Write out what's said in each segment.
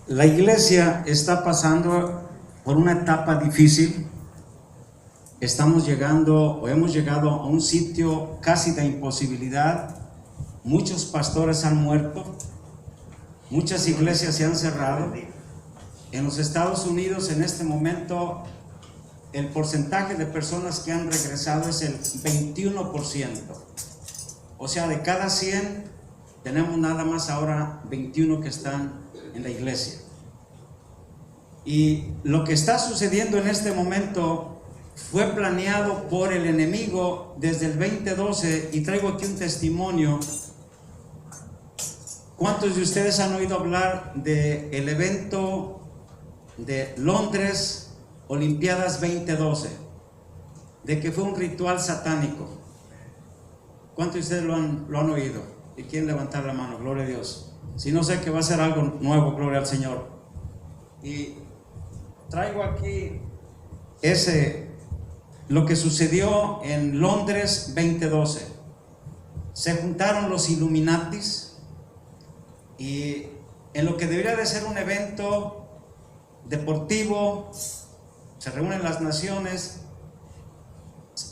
La iglesia está pasando por una etapa difícil. Estamos llegando o hemos llegado a un sitio casi de imposibilidad. Muchos pastores han muerto, muchas iglesias se han cerrado. En los Estados Unidos en este momento el porcentaje de personas que han regresado es el 21%. O sea, de cada 100 tenemos nada más ahora 21 que están en la iglesia. Y lo que está sucediendo en este momento fue planeado por el enemigo desde el 2012, y traigo aquí un testimonio. ¿Cuántos de ustedes han oído hablar del evento de Londres, Olimpiadas 2012? De que fue un ritual satánico. ¿Cuántos de ustedes lo han oído? ¿Y quieren levantar la mano? Gloria a Dios. Si no, sé que va a ser algo nuevo, gloria al Señor. Y traigo aquí lo que sucedió en Londres 2012. Se juntaron los Illuminatis, y en lo que debería de ser un evento deportivo, se reúnen las naciones.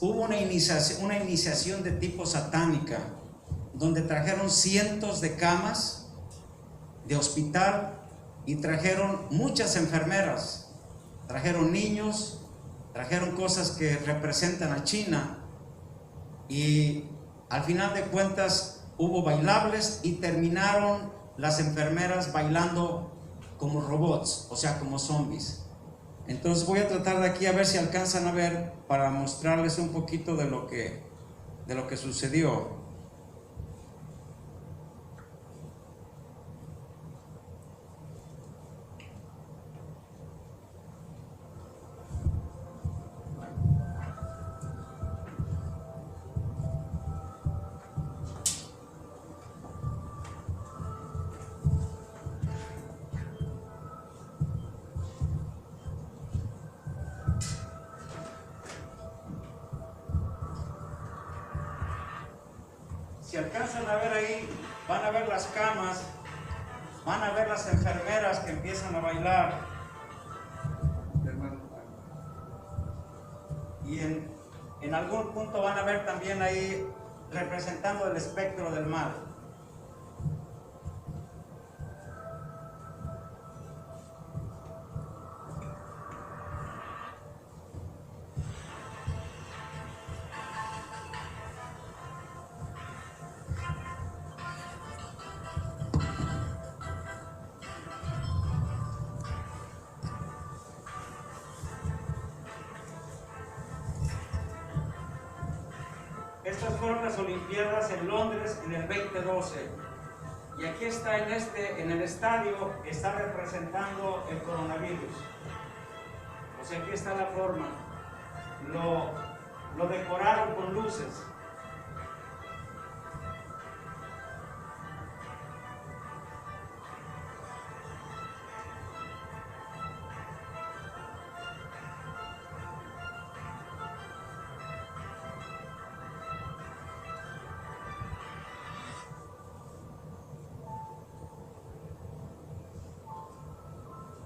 Hubo una iniciación de tipo satánica, donde trajeron cientos de camas de hospital y trajeron muchas enfermeras, trajeron niños, trajeron cosas que representan a China, y al final de cuentas hubo bailables y terminaron las enfermeras bailando como robots, o sea, como zombies. Entonces voy a tratar de aquí a ver si alcanzan a ver, para mostrarles un poquito de lo que sucedió. Si alcanzan a ver ahí, van a ver las camas, van a ver las enfermeras que empiezan a bailar. Y en algún punto van a ver también ahí representando el espectro del mal. Estas fueron las Olimpiadas en Londres en el 2012. Y aquí está en el estadio, está representando el coronavirus. O sea, aquí está la forma. Lo decoraron con luces.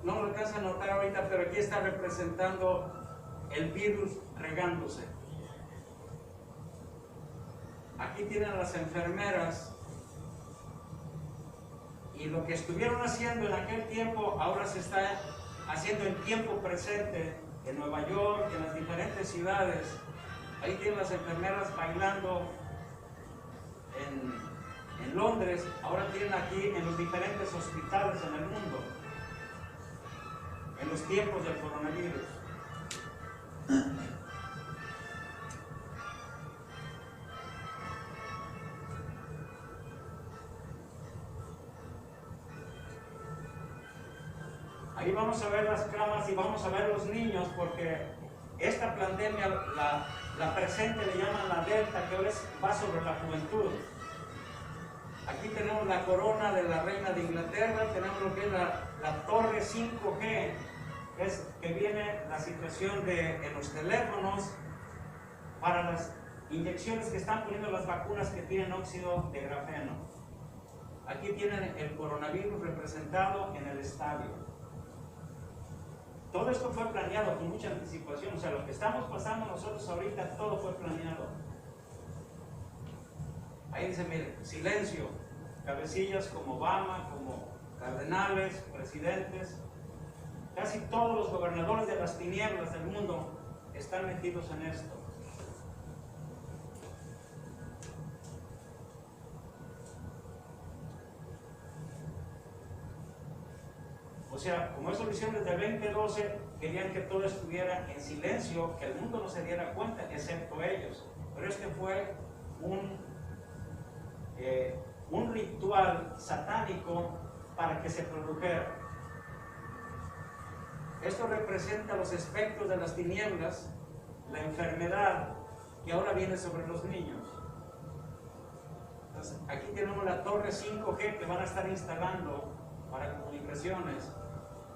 No lo alcanza a notar ahorita, pero aquí está representando el virus regándose. Aquí tienen a las enfermeras, y lo que estuvieron haciendo en aquel tiempo ahora se está haciendo en tiempo presente en Nueva York, en las diferentes ciudades. Ahí tienen las enfermeras bailando en Londres. Ahora tienen aquí en los diferentes hospitales en el mundo, en los tiempos del coronavirus. Ahí vamos a ver las camas y vamos a ver los niños, porque esta pandemia, la presente le llaman la Delta, que ahora va sobre la juventud. Aquí tenemos la corona de la reina de Inglaterra, tenemos lo que es la torre 5G, que viene la situación en los teléfonos, para las inyecciones que están poniendo las vacunas que tienen óxido de grafeno. Aquí tienen el coronavirus representado en el estadio. Todo esto fue planeado con mucha anticipación, o sea, lo que estamos pasando nosotros ahorita, todo fue planeado. Ahí dice, miren, silencio, cabecillas como Obama, como cardenales, presidentes, casi todos los gobernadores de las tinieblas del mundo están metidos en esto. O sea, como eso lo hicieron desde el 2012, querían que todo estuviera en silencio, que el mundo no se diera cuenta, excepto ellos. Pero este fue un ritual satánico para que se produjera. Esto representa los espectros de las tinieblas, la enfermedad que ahora viene sobre los niños. Entonces, aquí tenemos la torre 5G que van a estar instalando para comunicaciones.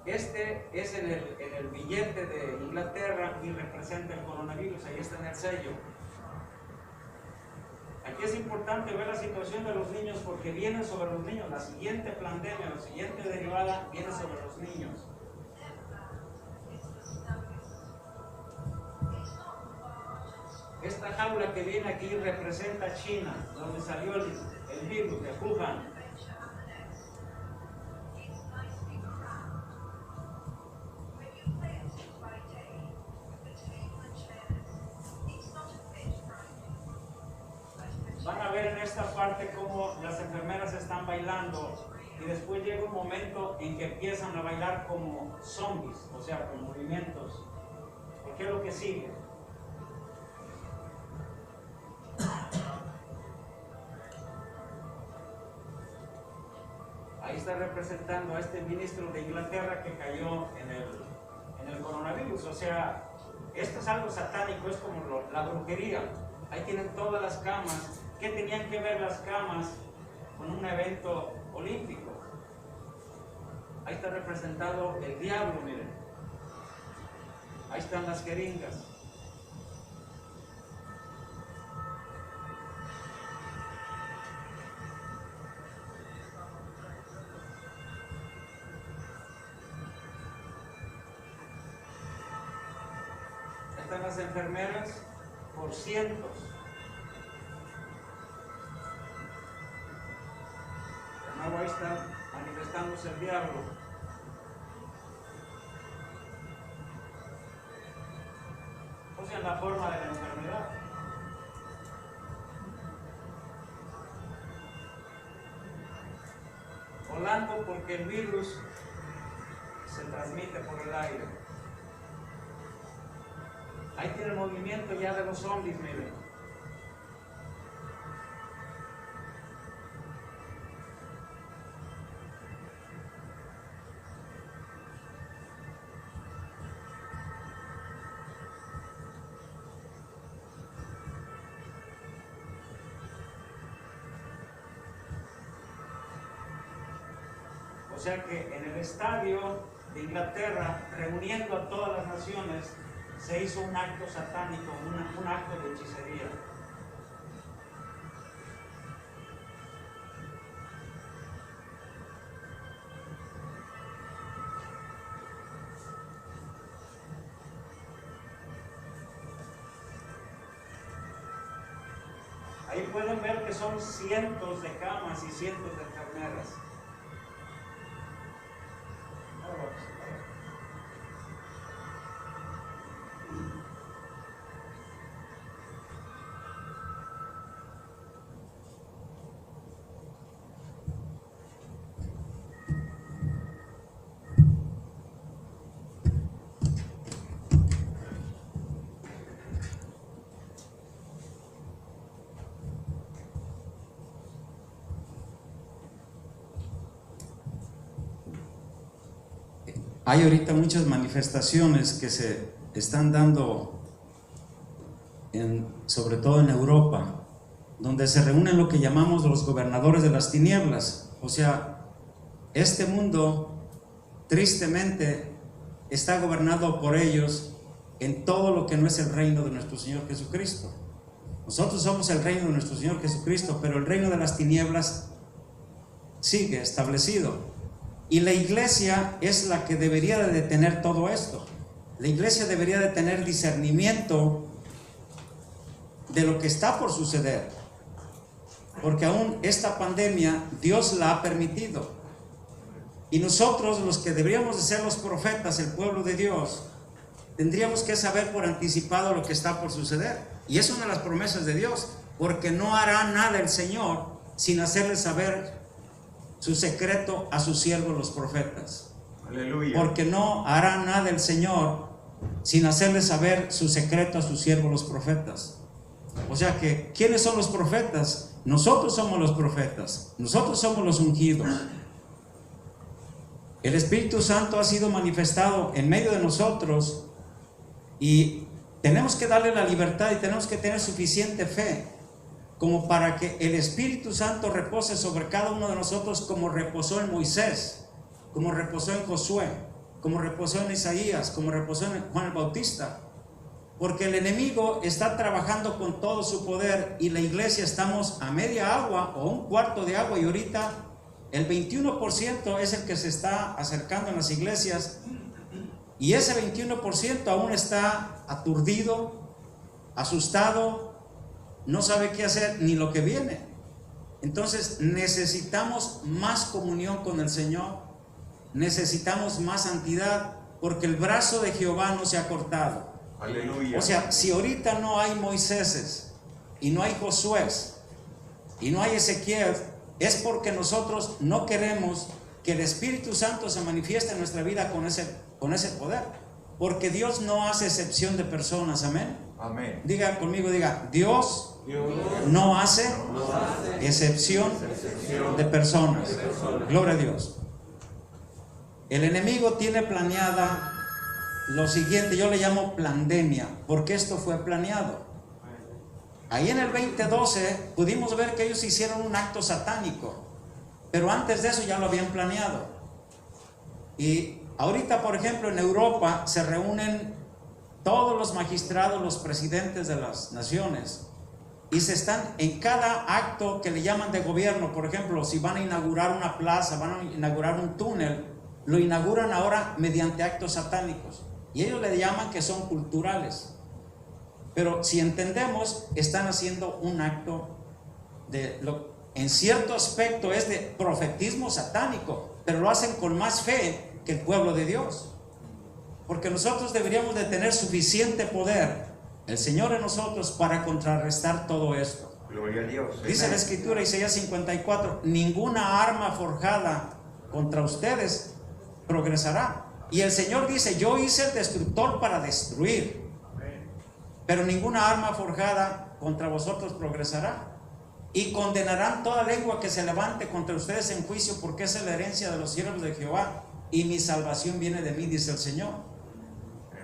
Este es en el billete de Inglaterra y representa el coronavirus, ahí está en el sello. Aquí es importante ver la situación de los niños porque viene sobre los niños. La siguiente pandemia, la siguiente derivada viene sobre los niños. Esta jaula que viene aquí representa China, donde salió el virus de Wuhan. Van a ver en esta parte cómo las enfermeras están bailando y después llega un momento en que empiezan a bailar como zombies, o sea, con movimientos. ¿Qué es lo que sigue? Ahí está representando a este ministro de Inglaterra que cayó en el coronavirus. O sea, esto es algo satánico, es como la brujería. Ahí tienen todas las camas. ¿Qué tenían que ver las camas con un evento olímpico? Ahí está representado el diablo, miren. Ahí están las jeringas. Están las enfermeras por cientos. De nuevo ahí está manifestándose el diablo. O sea, en la forma de la enfermedad. Volando porque el virus se transmite por el aire. Ahí tiene el movimiento ya de los zombies, miren. O sea que en el estadio de Inglaterra, reuniendo a todas las naciones, se hizo un acto satánico, un acto de hechicería. Ahí pueden ver que son cientos de camas y cientos de enfermeras. Hay ahorita muchas manifestaciones que se están dando, sobre todo en Europa, donde se reúnen lo que llamamos los gobernadores de las tinieblas. O sea, este mundo tristemente está gobernado por ellos en todo lo que no es el reino de nuestro Señor Jesucristo. Nosotros somos el reino de nuestro Señor Jesucristo, pero el reino de las tinieblas sigue establecido. Y la iglesia es la que debería de detener todo esto. La iglesia debería de tener discernimiento de lo que está por suceder, porque aún esta pandemia Dios la ha permitido, y nosotros, los que deberíamos de ser los profetas, el pueblo de Dios, tendríamos que saber por anticipado lo que está por suceder. Y es una de las promesas de Dios, porque no hará nada el Señor sin hacerle saber su secreto a sus siervos los profetas. Aleluya. Porque no hará nada el Señor sin hacerle saber su secreto a sus siervos los profetas. O sea que, ¿quiénes son los profetas? Nosotros somos los profetas, nosotros somos los ungidos. El Espíritu Santo ha sido manifestado en medio de nosotros, y tenemos que darle la libertad y tenemos que tener suficiente fe como para que el Espíritu Santo repose sobre cada uno de nosotros, como reposó en Moisés, como reposó en Josué, como reposó en Isaías, como reposó en Juan el Bautista. Porque el enemigo está trabajando con todo su poder, y la iglesia estamos a media agua o un cuarto de agua, y ahorita el 21% es el que se está acercando en las iglesias, y ese 21% aún está aturdido, asustado, no sabe qué hacer ni lo que viene. Entonces necesitamos más comunión con el Señor, necesitamos más santidad, porque el brazo de Jehová no se ha cortado. Aleluya. O sea, si ahorita no hay Moiséses y no hay Josué y no hay Ezequiel, es porque nosotros no queremos que el Espíritu Santo se manifieste en nuestra vida con ese poder, porque Dios no hace excepción de personas. Amén. Amén. Diga conmigo, diga: Dios no hace excepción de personas. Gloria a Dios. El enemigo tiene planeada lo siguiente, yo le llamo pandemia, porque esto fue planeado. Ahí en el 2012 pudimos ver que ellos hicieron un acto satánico, pero antes de eso ya lo habían planeado. Y ahorita, por ejemplo, en Europa se reúnen todos los magistrados, los presidentes de las naciones, y se están en cada acto que le llaman de gobierno. Por ejemplo, si van a inaugurar una plaza, van a inaugurar un túnel, lo inauguran ahora mediante actos satánicos, y ellos le llaman que son culturales. Pero si entendemos, están haciendo un acto en cierto aspecto es de profetismo satánico, pero lo hacen con más fe que el pueblo de Dios, porque nosotros deberíamos de tener suficiente poder, el Señor en nosotros, para contrarrestar todo esto. Gloria a Dios. Dice la Escritura, Isaías 54: ninguna arma forjada contra ustedes progresará. Y el Señor dice: yo hice el destructor para destruir, pero ninguna arma forjada contra vosotros progresará. Y condenarán toda lengua que se levante contra ustedes en juicio, porque esa es la herencia de los siervos de Jehová, y mi salvación viene de mí, dice el Señor.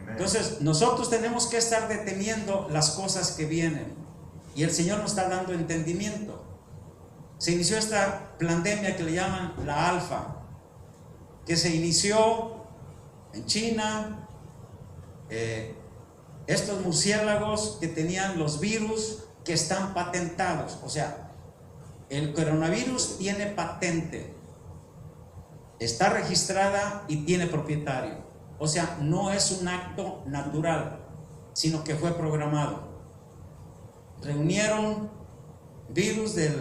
Entonces nosotros tenemos que estar deteniendo las cosas que vienen, y el Señor nos está dando entendimiento. Se inició esta pandemia que le llaman la alfa, que se inició en China. Estos murciélagos que tenían los virus que están patentados, o sea, el coronavirus tiene patente, está registrada y tiene propietario. O sea, no es un acto natural, sino que fue programado. Reunieron virus de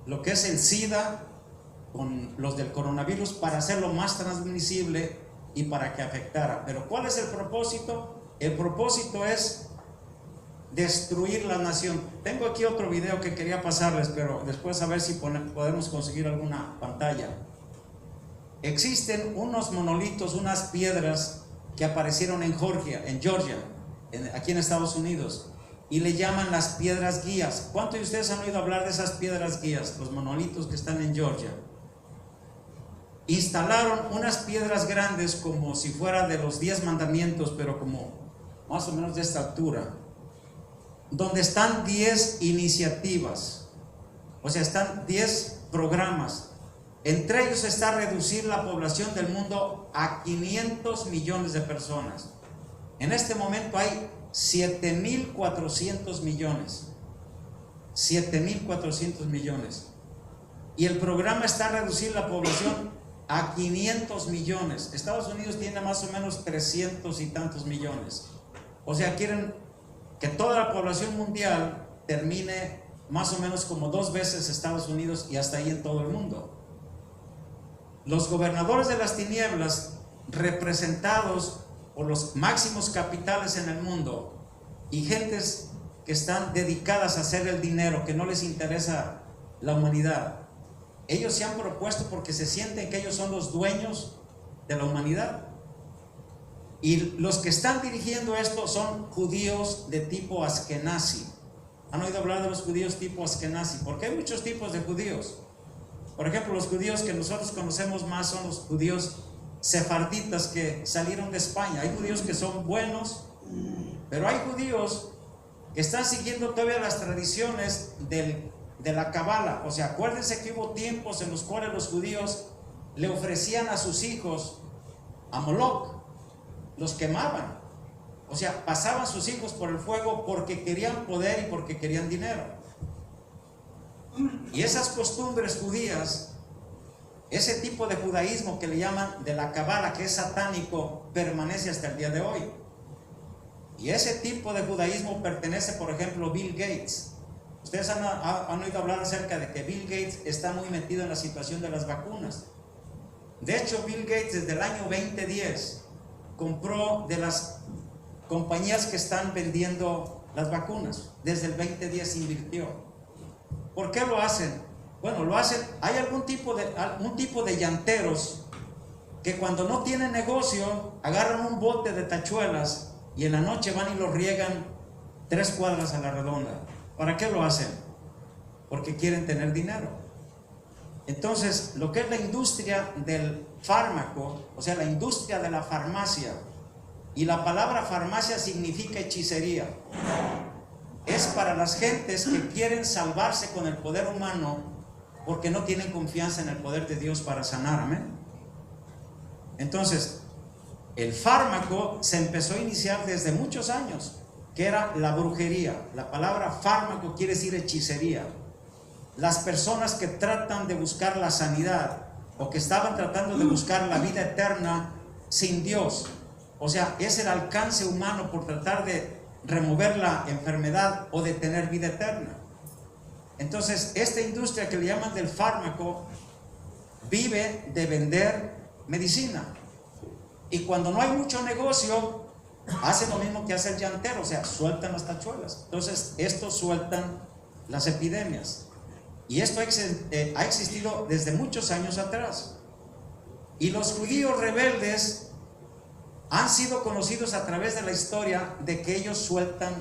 lo que es el SIDA con los del coronavirus para hacerlo más transmisible y para que afectara. Pero ¿cuál es el propósito? El propósito es destruir la nación. Tengo aquí otro video que quería pasarles, pero después a ver si podemos conseguir alguna pantalla. Existen unos monolitos, unas piedras que aparecieron en Georgia, aquí en Estados Unidos, y le llaman las piedras guías. ¿Cuántos de ustedes han oído hablar de esas piedras guías? Los monolitos que están en Georgia. Instalaron unas piedras grandes como si fuera de los 10 mandamientos, pero como más o menos de esta altura, donde están 10 iniciativas, o sea, están 10 programas. Entre ellos está reducir la población del mundo a 500 millones de personas. En este momento hay 7.400 millones. 7.400 millones. Y el programa está a reducir la población a 500 millones. Estados Unidos tiene más o menos 300 y tantos millones. O sea, quieren que toda la población mundial termine más o menos como 2 veces Estados Unidos y hasta ahí en todo el mundo. Los gobernadores de las tinieblas, representados por los máximos capitales en el mundo y gentes que están dedicadas a hacer el dinero, que no les interesa la humanidad, ellos se han propuesto porque se sienten que ellos son los dueños de la humanidad. Y los que están dirigiendo esto son judíos de tipo Askenazi. ¿Han oído hablar de los judíos tipo Askenazi? Porque hay muchos tipos de judíos. Por ejemplo, los judíos que nosotros conocemos más son los judíos sefarditas que salieron de España. Hay judíos que son buenos, pero hay judíos que están siguiendo todavía las tradiciones de la Cabala. O sea, acuérdense que hubo tiempos en los cuales los judíos le ofrecían a sus hijos a Moloch, los quemaban. O sea, pasaban sus hijos por el fuego porque querían poder y porque querían dinero. Y esas costumbres judías, ese tipo de judaísmo que le llaman de la Cabala, que es satánico, permanece hasta el día de hoy. Y ese tipo de judaísmo pertenece, por ejemplo, Bill Gates. Ustedes han oído hablar acerca de que Bill Gates está muy metido en la situación de las vacunas. De hecho, Bill Gates desde el año 2010 compró de las compañías que están vendiendo las vacunas. Desde el 2010 invirtió. ¿Por qué lo hacen? Bueno, lo hacen, hay un tipo de llanteros que cuando no tienen negocio agarran un bote de tachuelas y en la noche van y lo riegan 3 cuadras a la redonda. ¿Para qué lo hacen? Porque quieren tener dinero. Entonces, lo que es la industria del fármaco, o sea, la industria de la farmacia, y la palabra farmacia significa hechicería, es para las gentes que quieren salvarse con el poder humano porque no tienen confianza en el poder de Dios para sanar. Amén. Entonces, el fármaco se empezó a iniciar desde muchos años, que era la brujería. La palabra fármaco quiere decir hechicería. Las personas que tratan de buscar la sanidad o que estaban tratando de buscar la vida eterna sin Dios, o sea, es el alcance humano por tratar de remover la enfermedad o de tener vida eterna. Entonces, esta industria que le llaman del fármaco vive de vender medicina. Y cuando no hay mucho negocio, hacen lo mismo que hace el llantero, o sea, sueltan las tachuelas. Entonces, estos sueltan las epidemias. Y esto ha existido desde muchos años atrás. Y los judíos rebeldes han sido conocidos a través de la historia de que ellos sueltan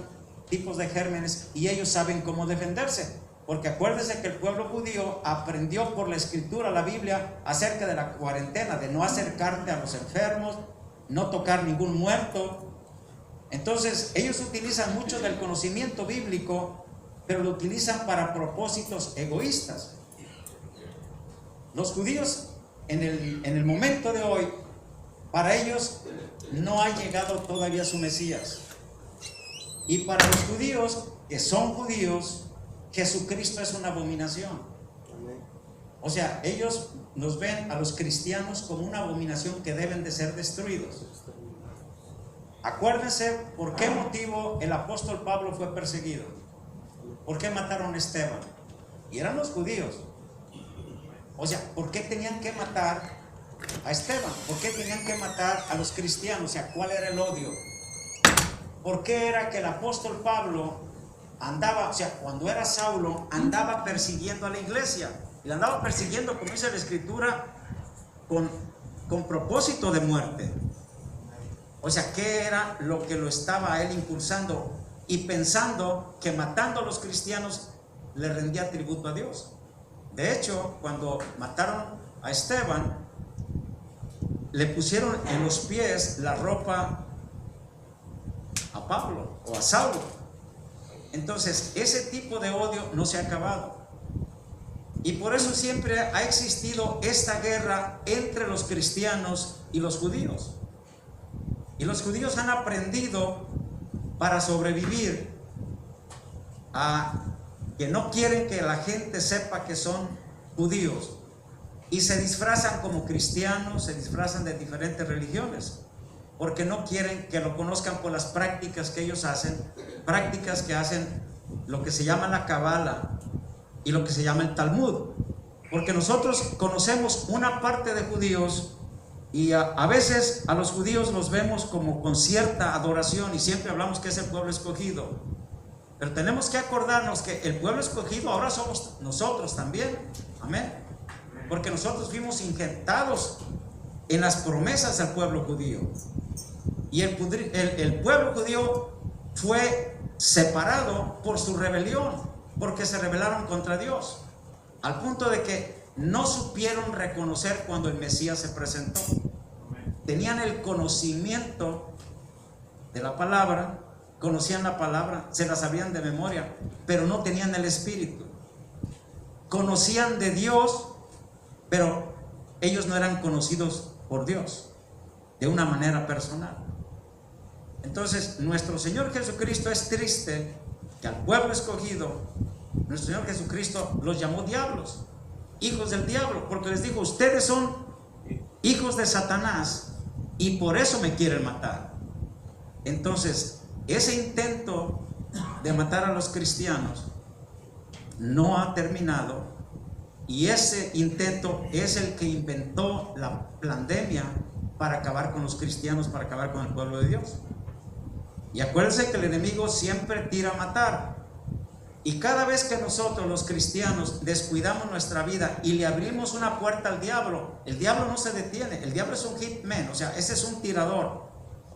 tipos de gérmenes y ellos saben cómo defenderse. Porque acuérdense que el pueblo judío aprendió por la escritura, la Biblia, acerca de la cuarentena, de no acercarte a los enfermos, no tocar ningún muerto. Entonces ellos utilizan mucho del conocimiento bíblico, pero lo utilizan para propósitos egoístas. Los judíos en el momento de hoy, para ellos no ha llegado todavía su Mesías. Y para los judíos que son judíos, Jesucristo es una abominación. O sea, ellos nos ven a los cristianos como una abominación que deben de ser destruidos. Acuérdense por qué motivo el apóstol Pablo fue perseguido. ¿Por qué mataron a Esteban? Y eran los judíos. O sea, ¿por qué tenían que matar a Esteban? ¿Por qué tenían que matar a los cristianos? O sea, ¿cuál era el odio? ¿Por qué era que el apóstol Pablo andaba, o sea, cuando era Saulo, andaba persiguiendo a la iglesia? Y la andaba persiguiendo, como dice la escritura, con propósito de muerte. O sea, ¿qué era lo que lo estaba a él impulsando? Y pensando que matando a los cristianos le rendía tributo a Dios. De hecho, cuando mataron a Esteban, le pusieron en los pies la ropa a Pablo o a Saulo. Entonces, ese tipo de odio no se ha acabado. Y por eso siempre ha existido esta guerra entre los cristianos y los judíos. Y los judíos han aprendido para sobrevivir a que no quieren que la gente sepa que son judíos y se disfrazan como cristianos, se disfrazan de diferentes religiones, porque no quieren que lo conozcan por las prácticas que ellos hacen, prácticas que hacen lo que se llama la Cabala y lo que se llama el Talmud, porque nosotros conocemos una parte de judíos y a veces a los judíos los vemos como con cierta adoración y siempre hablamos que es el pueblo escogido, pero tenemos que acordarnos que el pueblo escogido ahora somos nosotros también, amén, porque nosotros fuimos injertados en las promesas del pueblo judío y el pueblo judío fue separado por su rebelión, porque se rebelaron contra Dios, al punto de que no supieron reconocer cuando el Mesías se presentó. Tenían el conocimiento de la palabra, conocían la palabra, se la sabían de memoria, pero no tenían el Espíritu. Conocían de Dios, pero ellos no eran conocidos por Dios de una manera personal. Entonces, nuestro Señor Jesucristo es triste que al pueblo escogido, nuestro Señor Jesucristo los llamó diablos, hijos del diablo, porque les dijo: ustedes son hijos de Satanás y por eso me quieren matar. Entonces, ese intento de matar a los cristianos no ha terminado, y ese intento es el que inventó la pandemia para acabar con los cristianos, para acabar con el pueblo de Dios. Y acuérdense que el enemigo siempre tira a matar. Y cada vez que nosotros los cristianos descuidamos nuestra vida y le abrimos una puerta al diablo, el diablo no se detiene. El diablo es un hitman, o sea, ese es un tirador.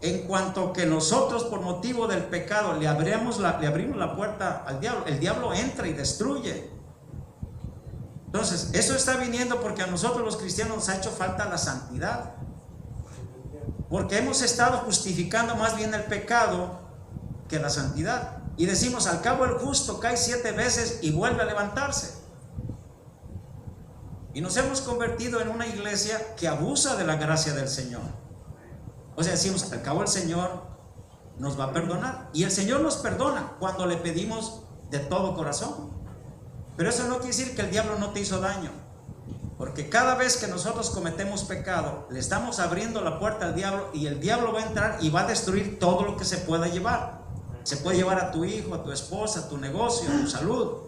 En cuanto que nosotros, por motivo del pecado, le abrimos la puerta al diablo, el diablo entra y destruye. Entonces, eso está viniendo porque a nosotros los cristianos nos ha hecho falta la santidad, porque hemos estado justificando más bien el pecado que la santidad. Y decimos: al cabo el justo cae 7 veces y vuelve a levantarse. Y nos hemos convertido en una iglesia que abusa de la gracia del Señor. O sea, decimos: al cabo el Señor nos va a perdonar. Y el Señor nos perdona cuando le pedimos de todo corazón. Pero eso no quiere decir que el diablo no te hizo daño, porque cada vez que nosotros cometemos pecado, le estamos abriendo la puerta al diablo, y el diablo va a entrar y va a destruir todo lo que se pueda llevar. Se puede llevar a tu hijo, a tu esposa, a tu negocio, a tu salud.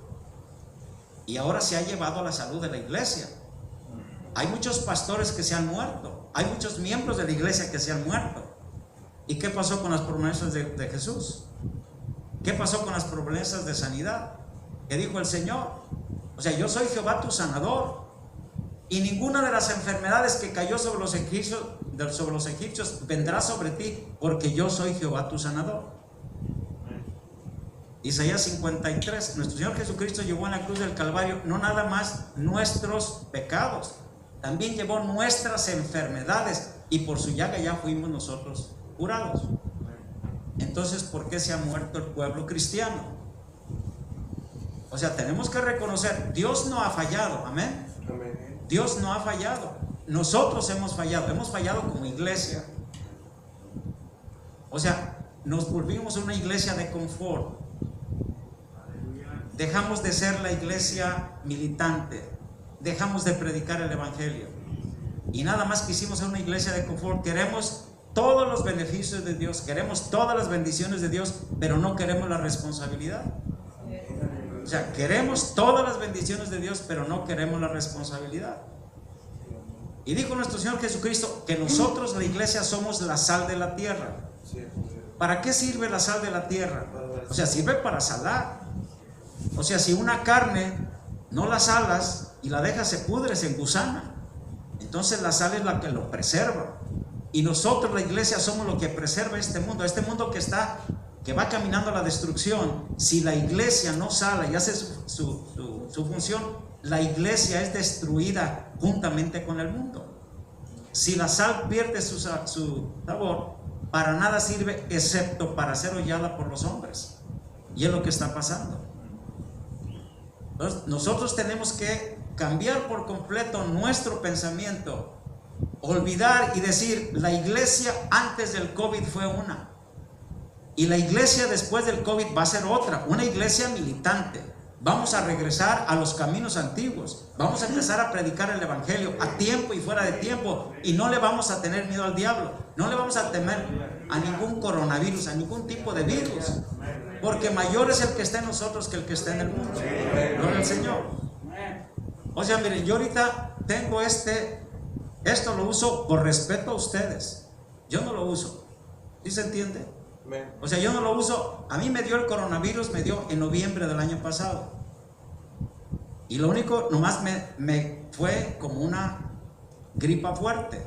Y ahora se ha llevado a la salud de la iglesia. Hay muchos pastores que se han muerto, hay muchos miembros de la iglesia que se han muerto. ¿Y qué pasó con las promesas de Jesús? ¿Qué pasó con las promesas de sanidad que dijo el Señor? O sea, yo soy Jehová tu sanador, y ninguna de las enfermedades que cayó sobre los egipcios vendrá sobre ti, porque yo soy Jehová tu sanador. Isaías 53. Nuestro Señor Jesucristo llevó en la cruz del Calvario no nada más nuestros pecados, también llevó nuestras enfermedades, y por su llaga ya fuimos nosotros curados. Entonces, ¿por qué se ha muerto el pueblo cristiano? O sea, tenemos que reconocer: Dios no ha fallado, amén. Dios no ha fallado, nosotros hemos fallado como iglesia. O sea, nos volvimos una iglesia de confort. Dejamos de ser la iglesia militante, dejamos de predicar el evangelio, y nada más quisimos ser una iglesia de confort. Queremos todos los beneficios de Dios, queremos todas las bendiciones de Dios, pero no queremos la responsabilidad. O sea, queremos todas las bendiciones de Dios, pero no queremos la responsabilidad. Y dijo nuestro Señor Jesucristo que nosotros, la iglesia, somos la sal de la tierra. ¿Para qué sirve la sal de la tierra? O sea, sirve para salar. O sea, si una carne no la salas y la dejas, se pudre, se engusana. Entonces la sal es la que lo preserva. Y nosotros, la iglesia, somos lo que preserva este mundo que va caminando a la destrucción. Si la iglesia no sala y hace su función, la iglesia es destruida juntamente con el mundo. Si la sal pierde su sabor, para nada sirve excepto para ser hollada por los hombres. Y es lo que está pasando. Entonces, nosotros tenemos que cambiar por completo nuestro pensamiento, olvidar y decir: la iglesia antes del COVID fue una, y la iglesia después del COVID va a ser otra, una iglesia militante, Vamos a regresar a los caminos antiguos. Vamos a empezar a predicar el evangelio a tiempo y fuera de tiempo. Y no le vamos a tener miedo al diablo. No le vamos a temer a ningún coronavirus, a ningún tipo de virus. Porque mayor es el que está en nosotros que el que está en el mundo. Gloria al Señor. O sea, miren, yo ahorita tengo esto lo uso por respeto a ustedes. Yo no lo uso. ¿Sí se entiende? O sea, yo no lo uso. A mí me dio el coronavirus, me dio en noviembre del año pasado. Y lo único, nomás me fue como una gripa fuerte.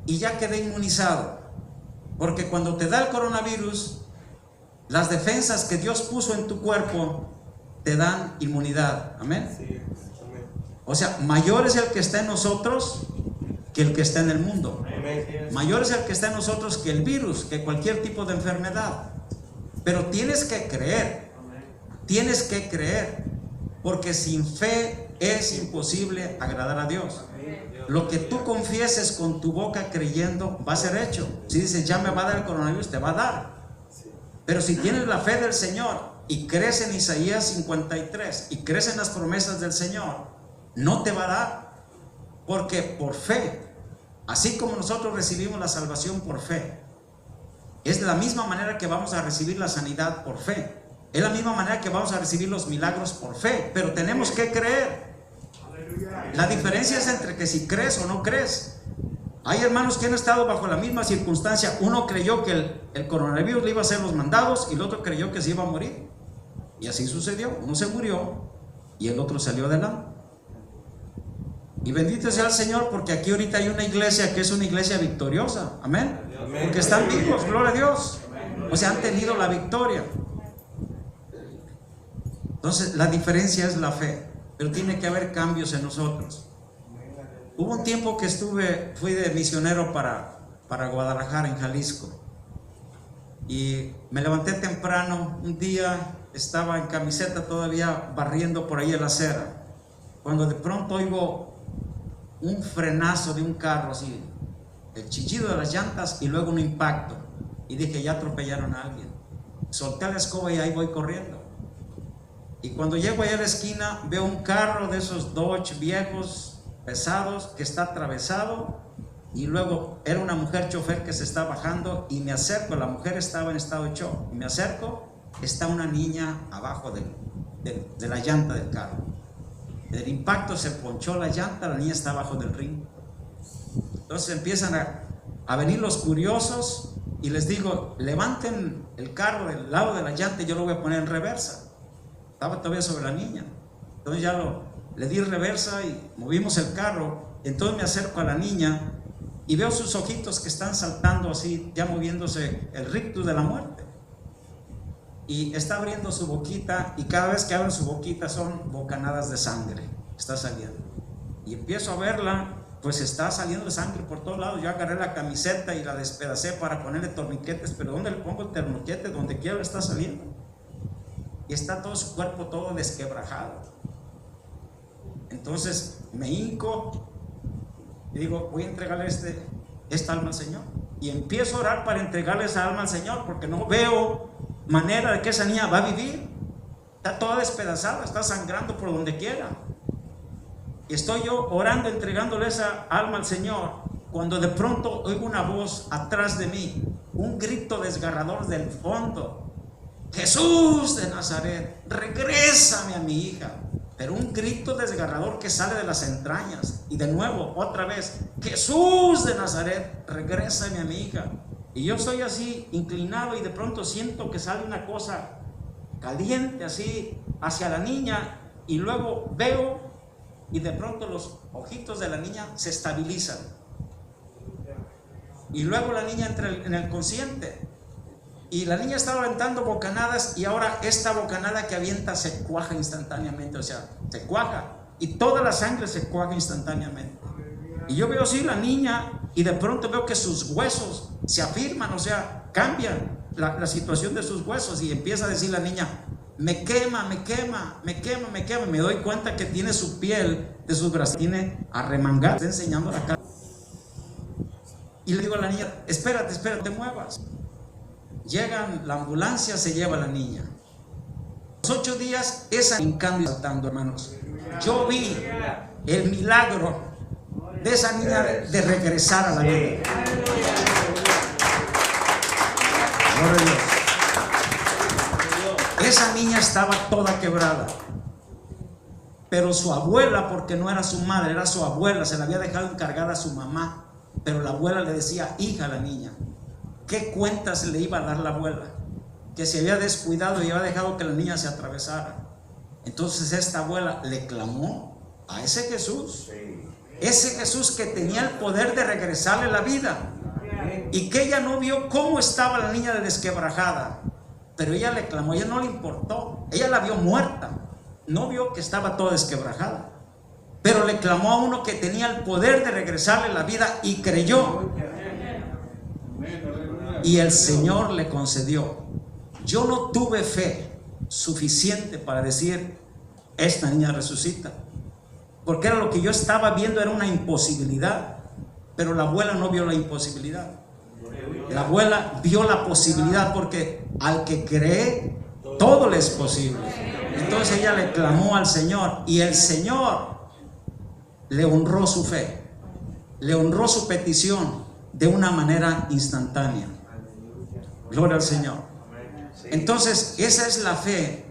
Y ya quedé inmunizado. Porque cuando te da el coronavirus, las defensas que Dios puso en tu cuerpo te dan inmunidad. Amén. Sí. O sea, mayor es el que está en nosotros que el que está en el mundo. Mayor es el que está en nosotros que el virus, que cualquier tipo de enfermedad. Pero tienes que creer. Tienes que creer. Porque sin fe es imposible agradar a Dios. Lo que tú confieses con tu boca creyendo va a ser hecho. Si dices, ya me va a dar el coronavirus, te va a dar. Pero si tienes la fe del Señor y crees en Isaías 53 y crees en las promesas del Señor, no te va a dar. Porque por fe, así como nosotros recibimos la salvación por fe, es de la misma manera que vamos a recibir la sanidad por fe. Es la misma manera que vamos a recibir los milagros por fe. Pero tenemos que creer. La diferencia es entre que si crees o no crees. Hay hermanos que han estado bajo la misma circunstancia. Uno creyó que el coronavirus le iba a hacer los mandados y el otro creyó que se iba a morir. Y así sucedió. Uno se murió y el otro salió adelante. Y bendito sea el Señor, porque aquí ahorita hay una iglesia que es una iglesia victoriosa. Amén. Porque están vivos, gloria a Dios. O sea, han tenido la victoria. Entonces la diferencia es la fe. Pero tiene que haber cambios en nosotros. Hubo un tiempo que fui de misionero para Guadalajara, en Jalisco. Y me levanté temprano. Un día estaba en camiseta todavía barriendo por ahí en la acera, cuando de pronto oigo un frenazo de un carro, así, el chillido de las llantas y luego un impacto. Y dije, ya atropellaron a alguien. Solté la escoba y ahí voy corriendo. Y cuando llego allá a la esquina, veo un carro de esos Dodge viejos, pesados, que está atravesado. Y luego era una mujer chofer que se está bajando. Y me acerco, la mujer estaba en estado de shock. Y me acerco, está una niña abajo de la llanta del carro. Del impacto se ponchó la llanta, la niña está abajo del ring. Entonces empiezan a venir los curiosos y les digo, levanten el carro del lado de la llanta y yo lo voy a poner en reversa. Estaba todavía sobre la niña. Entonces ya le di reversa y movimos el carro. Entonces me acerco a la niña y veo sus ojitos que están saltando así, ya moviéndose el rictus de la muerte. Y está abriendo su boquita, y cada vez que abre su boquita son bocanadas de sangre, está saliendo. Y empiezo a verla, pues está saliendo de sangre por todos lados. Yo agarré la camiseta y la despedacé para ponerle torniquetes, pero ¿dónde le pongo el torniquete? Donde quiera está saliendo. Y está todo su cuerpo todo desquebrajado. Entonces me hinco y digo, voy a entregarle esta alma al Señor. Y empiezo a orar para entregarle esa alma al Señor, porque no veo manera de que esa niña va a vivir. Está toda despedazada, está sangrando por donde quiera. Y estoy yo orando, entregándole esa alma al Señor, cuando de pronto oigo una voz atrás de mí, un grito desgarrador del fondo: Jesús de Nazaret, regrésame a mi hija. Pero un grito desgarrador que sale de las entrañas. Y de nuevo, otra vez: Jesús de Nazaret, regrésame a mi hija. Y yo estoy así inclinado y de pronto siento que sale una cosa caliente así hacia la niña, y luego veo y de pronto los ojitos de la niña se estabilizan y luego la niña entra en el consciente, y la niña estaba aventando bocanadas, y ahora esta bocanada que avienta se cuaja instantáneamente. O sea, se cuaja y toda la sangre se cuaja instantáneamente. Y yo veo así la niña, y de pronto veo que sus huesos se afirman, o sea, cambian la situación de sus huesos, y empieza a decir la niña: me quema, me quema, me quema, me quema. Me doy cuenta que tiene su piel de sus brazos, tiene arremangada, está enseñando la cara. Y le digo a la niña: espérate, espérate, te muevas. Llega la ambulancia, se lleva a la niña. Los 8 días, esa en cambio saltando, hermanos. Yo vi el milagro de esa niña de regresar a la vida. Gloria a Dios. Esa niña estaba toda quebrada, pero su abuela, porque no era su madre, era su abuela, se la había dejado encargada a su mamá, pero la abuela le decía hija a la niña. ¿Qué cuentas le iba a dar la abuela? Que se había descuidado y había dejado que la niña se atravesara. Entonces esta abuela le clamó a ese Jesús, ese Jesús que tenía el poder de regresarle la vida, y que ella no vio cómo estaba la niña de desquebrajada, pero ella le clamó, ella no le importó, ella la vio muerta, no vio que estaba toda desquebrajada, pero le clamó a uno que tenía el poder de regresarle la vida y creyó, y el Señor le concedió. Yo no tuve fe suficiente para decir esta niña resucita, porque era lo que yo estaba viendo, era una imposibilidad, pero la abuela no vio la imposibilidad. La abuela vio la posibilidad, porque al que cree todo le es posible. Entonces ella le clamó al Señor, y el Señor le honró su fe, le honró su petición de una manera instantánea. Gloria al Señor. Entonces esa es la fe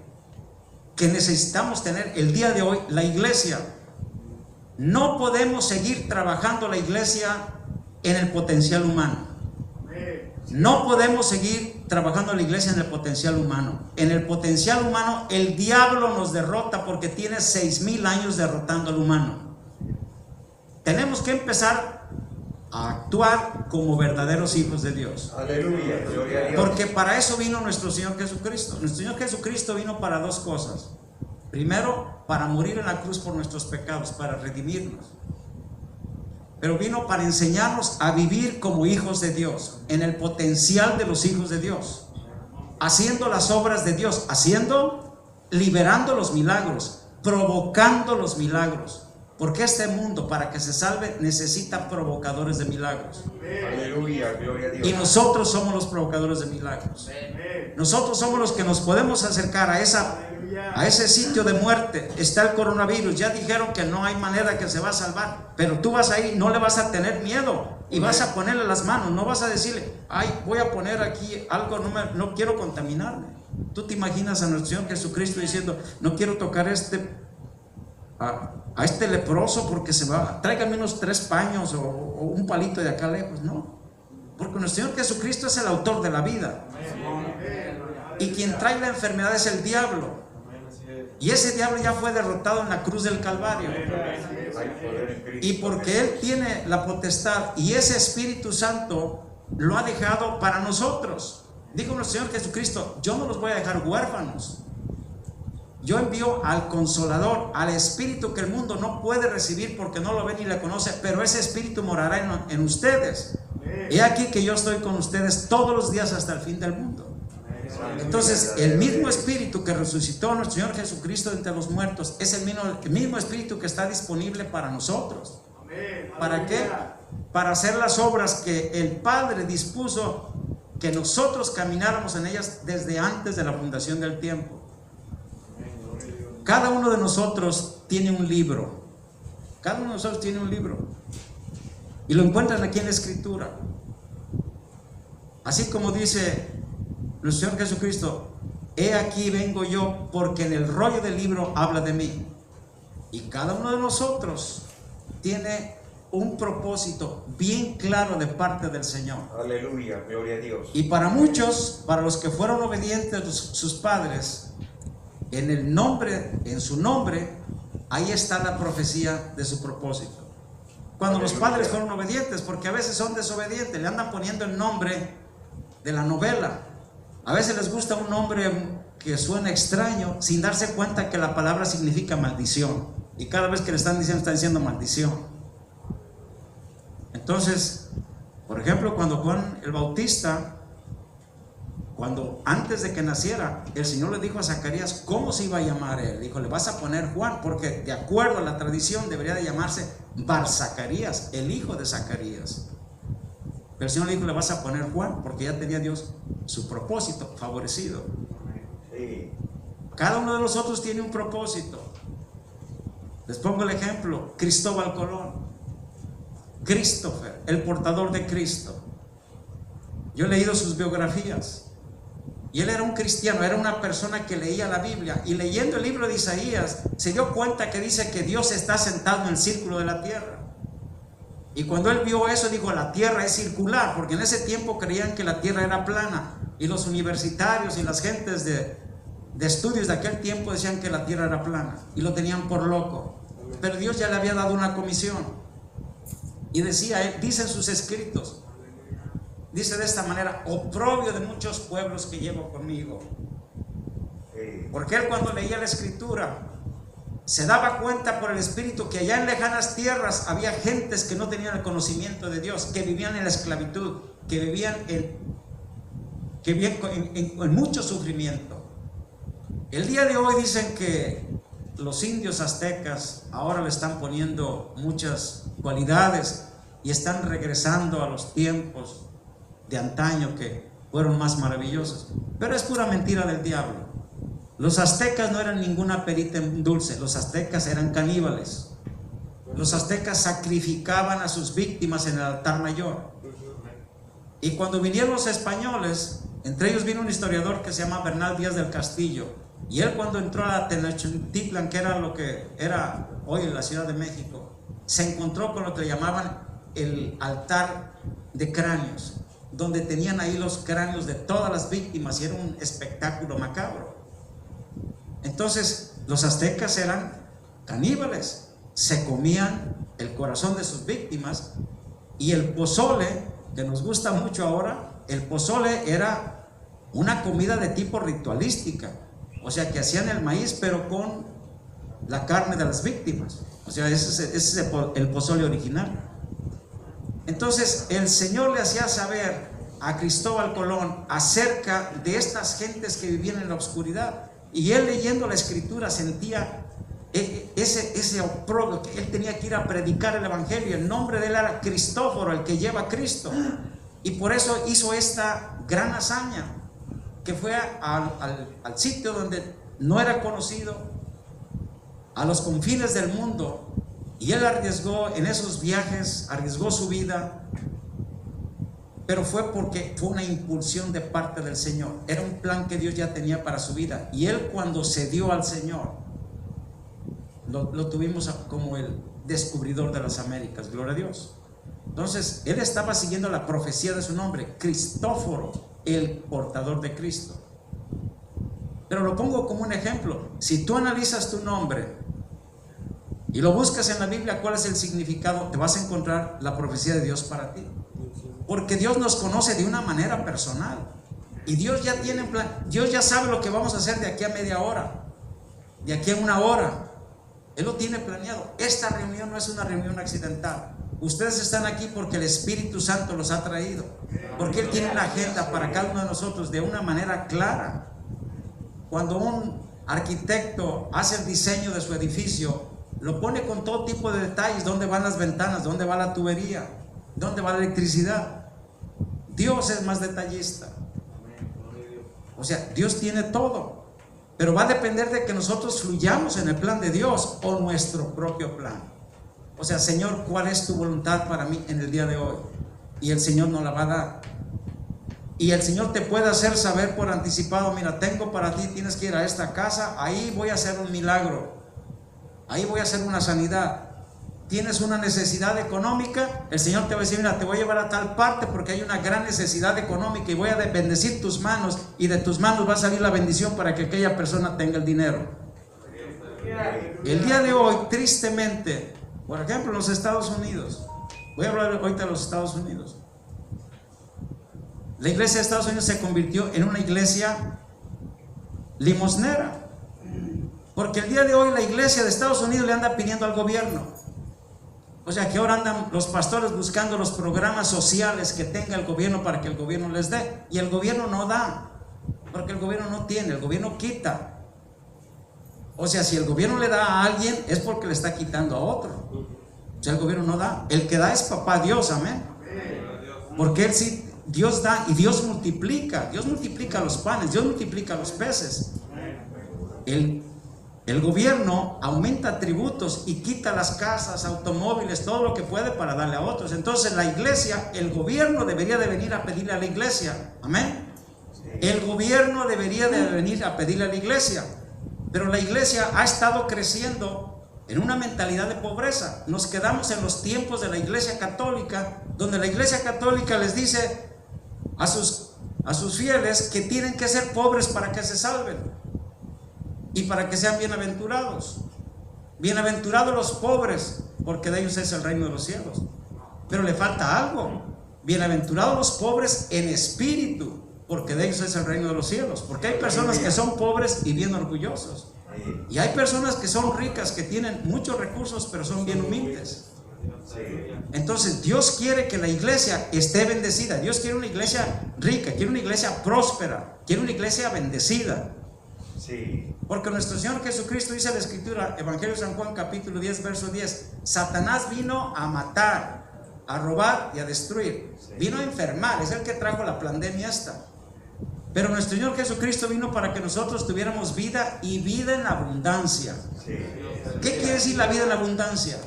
que necesitamos tener el día de hoy. La iglesia, no podemos seguir trabajando la iglesia en el potencial humano. No podemos seguir trabajando la iglesia en el potencial humano. En el potencial humano el diablo nos derrota, porque tiene 6,000 años derrotando al humano. Tenemos que empezar a actuar como verdaderos hijos de Dios. Aleluya, gloria a Dios. Porque para eso vino nuestro Señor Jesucristo. Nuestro Señor Jesucristo vino para 2 cosas. Primero, para morir en la cruz por nuestros pecados, para redimirnos. Pero vino para enseñarnos a vivir como hijos de Dios, en el potencial de los hijos de Dios, haciendo las obras de Dios, liberando los milagros, provocando los milagros. Porque este mundo, para que se salve, necesita provocadores de milagros. Aleluya, gloria a Dios. Y nosotros somos los provocadores de milagros. Nosotros somos los que nos podemos acercar a ese sitio de muerte. Está el coronavirus, ya dijeron que no hay manera que se va a salvar, pero tú vas ahí, no le vas a tener miedo y vas a ponerle las manos. No vas a decirle, ay, voy a poner aquí algo, no quiero contaminarme. Tú te imaginas a nuestro Señor Jesucristo diciendo, no quiero tocar a este leproso, porque se va, tráigame unos 3 paños o un palito de acá lejos. No, porque nuestro Señor Jesucristo es el autor de la vida, y quien trae la enfermedad es el diablo, y ese diablo ya fue derrotado en la cruz del Calvario. Y porque Él tiene la potestad, y ese Espíritu Santo lo ha dejado para nosotros. Dijo nuestro Señor Jesucristo, yo no los voy a dejar huérfanos. Yo envío al Consolador, al Espíritu que el mundo no puede recibir porque no lo ve ni le conoce, pero ese Espíritu morará en ustedes. He aquí que yo estoy con ustedes todos los días hasta el fin del mundo. Entonces el mismo Espíritu que resucitó a nuestro Señor Jesucristo entre los muertos es el mismo Espíritu que está disponible para nosotros. ¿Para qué? Para hacer las obras que el Padre dispuso que nosotros camináramos en ellas desde antes de la fundación del tiempo. Cada uno de nosotros tiene un libro. Cada uno de nosotros tiene un libro. Y lo encuentran aquí en la Escritura. Así como dice nuestro Señor Jesucristo, he aquí vengo yo, porque en el rollo del libro habla de mí. Y cada uno de nosotros tiene un propósito bien claro de parte del Señor. Aleluya, gloria a Dios. Y para muchos, para los que fueron obedientes a sus padres, en su nombre, ahí está la profecía de su propósito. Cuando los padres fueron obedientes, porque a veces son desobedientes, le andan poniendo el nombre de la novela. A veces les gusta un nombre que suena extraño, sin darse cuenta que la palabra significa maldición. Y cada vez que le están diciendo maldición. Entonces, por ejemplo, cuando Juan el Bautista, antes de que naciera, el Señor le dijo a Zacarías cómo se iba a llamar él. Dijo, le vas a poner Juan, porque de acuerdo a la tradición debería de llamarse Bar-Zacarías, el hijo de Zacarías. Pero el Señor le dijo, le vas a poner Juan, porque ya tenía Dios su propósito favorecido. Sí. Cada uno de nosotros tiene un propósito. Les pongo el ejemplo: Cristóbal Colón, Christopher, el portador de Cristo. Yo he leído sus biografías y él era un cristiano, era una persona que leía la Biblia, y leyendo el libro de Isaías se dio cuenta que dice que Dios está sentado en el círculo de la tierra. Y cuando él vio eso, dijo: la tierra es circular, porque en ese tiempo creían que la tierra era plana, y los universitarios y las gentes de estudios de aquel tiempo decían que la tierra era plana y lo tenían por loco. Pero Dios ya le había dado una comisión, y decía, él dice en sus escritos, dice de esta manera: oprobio de muchos pueblos que llevo conmigo. Porque él, cuando leía la escritura, se daba cuenta por el Espíritu que allá en lejanas tierras había gentes que no tenían el conocimiento de Dios, que vivían en la esclavitud, que vivían en mucho sufrimiento. El día de hoy dicen que los indios aztecas ahora le están poniendo muchas cualidades y están regresando a los tiempos de antaño que fueron más maravillosos, pero es pura mentira del diablo. Los aztecas no eran ninguna perita en dulce. Los aztecas eran caníbales. Los aztecas sacrificaban a sus víctimas en el altar mayor. Y cuando vinieron los españoles, entre ellos vino un historiador que se llama Bernal Díaz del Castillo, y él, cuando entró a Tenochtitlan, que era lo que era hoy la Ciudad de México, se encontró con lo que le llamaban el altar de cráneos, donde tenían ahí los cráneos de todas las víctimas, y era un espectáculo macabro. Entonces los aztecas eran caníbales, se comían el corazón de sus víctimas. Y el pozole, que nos gusta mucho ahora, el pozole era una comida de tipo ritualística, o sea que hacían el maíz pero con la carne de las víctimas. O sea, ese es el pozole original. Entonces el Señor le hacía saber a Cristóbal Colón acerca de estas gentes que vivían en la oscuridad. Y él, leyendo la escritura, sentía ese oprobio, que él tenía que ir a predicar el evangelio. El nombre de él era Cristóforo, el que lleva a Cristo. Y por eso hizo esta gran hazaña, que fue al sitio donde no era conocido, a los confines del mundo. Y él arriesgó en esos viajes, arriesgó su vida, pero fue porque fue una impulsión de parte del Señor. Era un plan que Dios ya tenía para su vida. Y él, cuando se dio al Señor, lo tuvimos como el descubridor de las Américas. Gloria a Dios. Entonces él estaba siguiendo la profecía de su nombre, Cristóforo, el portador de Cristo. Pero lo pongo como un ejemplo. Si tú analizas tu nombre y lo buscas en la Biblia, ¿cuál es el significado? Te vas a encontrar la profecía de Dios para ti. Porque Dios nos conoce de una manera personal, y Dios ya tiene un plan. Dios ya sabe lo que vamos a hacer de aquí a media hora, de aquí a una hora. Él lo tiene planeado. Esta reunión no es una reunión accidental. Ustedes están aquí porque el Espíritu Santo los ha traído, porque Él tiene una agenda para cada uno de nosotros de una manera clara. Cuando un arquitecto hace el diseño de su edificio, lo pone con todo tipo de detalles: dónde van las ventanas, dónde va la tubería, dónde va la electricidad. Dios es más detallista. O sea, Dios tiene todo, pero va a depender de que nosotros fluyamos en el plan de Dios o nuestro propio plan. O sea, Señor, ¿cuál es tu voluntad para mí en el día de hoy? Y el Señor nos la va a dar. Y el Señor te puede hacer saber por anticipado: mira, tengo para ti, tienes que ir a esta casa, ahí voy a hacer un milagro, ahí voy a hacer una sanidad. Tienes una necesidad económica, el Señor te va a decir: mira, te voy a llevar a tal parte porque hay una gran necesidad económica, y voy a bendecir tus manos, y de tus manos va a salir la bendición para que aquella persona tenga el dinero. El día de hoy, tristemente, por ejemplo, en los Estados Unidos, voy a hablar ahorita de los Estados Unidos. La iglesia de Estados Unidos se convirtió en una iglesia limosnera, porque el día de hoy la iglesia de Estados Unidos le anda pidiendo al gobierno. O sea que ahora andan los pastores buscando los programas sociales que tenga el gobierno para que el gobierno les dé, y el gobierno no da, porque el gobierno no tiene, el gobierno quita. O sea, si el gobierno le da a alguien es porque le está quitando a otro. O sea, el gobierno no da. El que da es papá Dios, amén. Porque Él sí, Dios da y Dios multiplica. Dios multiplica los panes, Dios multiplica los peces. el gobierno aumenta tributos y quita las casas, automóviles, todo lo que puede para darle a otros. Entonces la iglesia, el gobierno debería de venir a pedirle a la iglesia. Amén. El gobierno debería de venir a pedirle a la iglesia. Pero la iglesia ha estado creciendo en una mentalidad de pobreza. Nos quedamos en los tiempos de la iglesia católica, donde la iglesia católica les dice a sus fieles que tienen que ser pobres para que se salven y para que sean bienaventurados. Bienaventurados los pobres, porque de ellos es el reino de los cielos. Pero le falta algo: bienaventurados los pobres en espíritu, porque de ellos es el reino de los cielos. Porque hay personas que son pobres y bien orgullosos, y hay personas que son ricas, que tienen muchos recursos, pero son bien humildes. Entonces Dios quiere que la iglesia esté bendecida. Dios quiere una iglesia rica, quiere una iglesia próspera, quiere una iglesia bendecida. Porque nuestro Señor Jesucristo dice en la Escritura, Evangelio de San Juan capítulo 10 verso 10: Satanás vino a matar, a robar y a destruir. Vino a enfermar, es el que trajo la pandemia esta. Pero nuestro Señor Jesucristo vino para que nosotros tuviéramos vida, y vida en abundancia. ¿Qué quiere decir la vida en abundancia?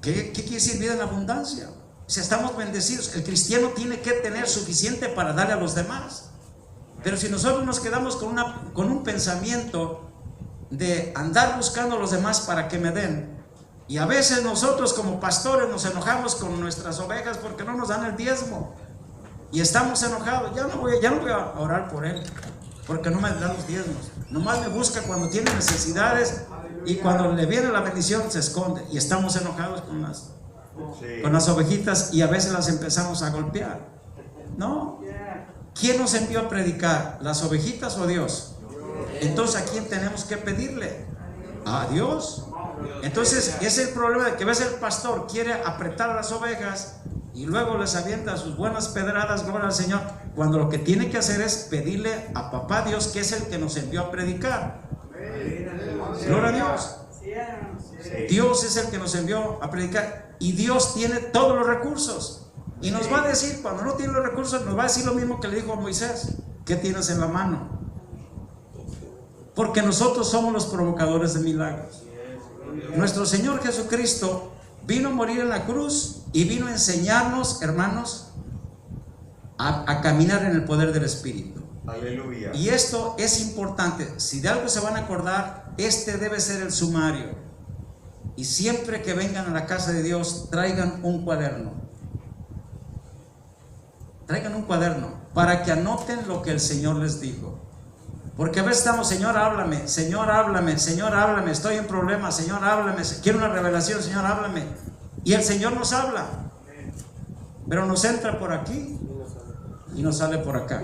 ¿Qué quiere decir vida en abundancia? Si estamos bendecidos, el cristiano tiene que tener suficiente para darle a los demás. Pero si nosotros nos quedamos con un pensamiento de andar buscando a los demás para que me den, y a veces nosotros como pastores nos enojamos con nuestras ovejas porque no nos dan el diezmo, y estamos enojados, ya no voy a orar por él porque no me dan los diezmos, nomás me busca cuando tiene necesidades, y cuando le viene la bendición se esconde, y estamos enojados con las ovejitas, y a veces las empezamos a golpear. No. ¿Quién nos envió a predicar? ¿Las ovejitas o Dios? Entonces, ¿a quién tenemos que pedirle? A Dios. Entonces, es el problema de que a veces el pastor quiere apretar a las ovejas y luego les avienta sus buenas pedradas, gloria al Señor, cuando lo que tiene que hacer es pedirle a papá Dios, que es el que nos envió a predicar. Gloria a Dios. Dios es el que nos envió a predicar, y Dios tiene todos los recursos. Y nos va a decir, cuando no tiene los recursos, nos va a decir lo mismo que le dijo a Moisés: ¿qué tienes en la mano? Porque nosotros somos los provocadores de milagros. Nuestro Señor Jesucristo vino a morir en la cruz y vino a enseñarnos, hermanos, a caminar en el poder del Espíritu. Aleluya. Y esto es importante. Si de algo se van a acordar, este debe ser el sumario. Y siempre que vengan a la casa de Dios, traigan un cuaderno. Traigan un cuaderno para que anoten lo que el Señor les dijo. Porque a veces estamos: Señor, háblame, Señor, háblame, Señor, háblame, estoy en problemas, Señor, háblame, quiero una revelación, Señor, háblame. Y el Señor nos habla, pero nos entra por aquí y nos sale por acá.